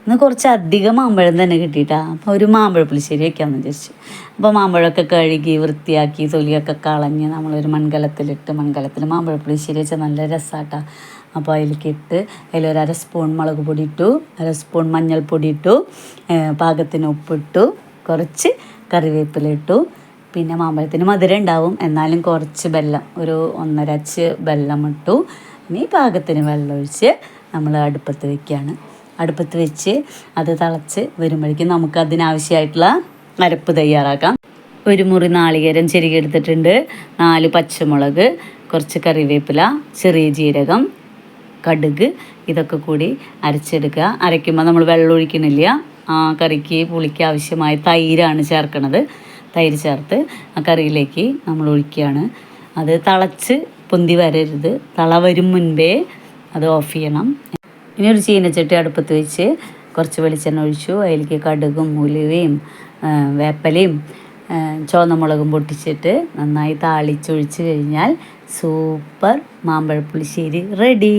ഇന്ന് കുറച്ച് അധികം മാമ്പഴം തന്നെ കിട്ടിയിട്ടാണ്. അപ്പോൾ ഒരു മാമ്പഴ പുളിശ്ശേരി വയ്ക്കാമെന്ന് വിചാരിച്ചു. അപ്പോൾ മാമ്പഴമൊക്കെ കഴുകി വൃത്തിയാക്കി തൊലിയൊക്കെ കളഞ്ഞ് നമ്മളൊരു മൺകലത്തിൽ മാമ്പഴ പുളിശ്ശേരി വെച്ചാൽ നല്ല രസമാട്ടാ. അപ്പോൾ അതിലേക്ക് ഇട്ട് അതിലൊരു അര സ്പൂൺ മുളക് പൊടി ഇട്ടു, അര സ്പൂൺ മഞ്ഞൾപ്പൊടി ഇട്ടു, പാകത്തിന് ഉപ്പിട്ടു, കുറച്ച് കറിവേപ്പില ഇട്ടു. പിന്നെ മാമ്പഴത്തിന് മധുരം ഉണ്ടാവും, എന്നാലും കുറച്ച് വെള്ളം, ഒരു 1.5 അച്ച് വെള്ളം ഇട്ടു. ഇനി പാകത്തിന് വെള്ളം ഒഴിച്ച് നമ്മൾ അടുപ്പത്ത് വയ്ക്കുകയാണ്. അടുപ്പത്ത് വെച്ച് അത് തിളച്ച് വരുമ്പോഴേക്കും നമുക്ക് അതിനാവശ്യമായിട്ടുള്ള അരപ്പ് തയ്യാറാക്കാം. ഒരു മുറി നാളികേരം ചെരുകിയെടുത്തിട്ടുണ്ട്, 4 പച്ചമുളക്, കുറച്ച് കറിവേപ്പില, ചെറിയ ജീരകം, കടുക്, ഇതൊക്കെ കൂടി അരച്ചെടുക്കുക. അരയ്ക്കുമ്പോൾ നമ്മൾ വെള്ളം ഒഴിക്കണില്ല. ആ കറിക്ക് പുളിക്ക് ആവശ്യമായ തൈരാണ് ചേർക്കണത്. തൈര് ചേർത്ത് ആ കറിയിലേക്ക് നമ്മൾ ഒഴിക്കുകയാണ്. അത് തിളച്ച് പൊന്തി വരരുത്, വരും മുൻപേ അത് ഓഫ് ചെയ്യണം. ഇനി ഒരു ചീനച്ചട്ടി അടുപ്പത്ത് വെച്ച് കുറച്ച് വെളിച്ചെണ്ണ ഒഴിച്ചു. അതിലേക്ക് കടുകും ഉലുവയും വേപ്പലയും ചുവന്ന മുളകും പൊട്ടിച്ചിട്ട് നന്നായി താളിച്ചൊഴിച്ച് കഴിഞ്ഞാൽ സൂപ്പർ മാമ്പഴ പുളിശ്ശേരി റെഡി.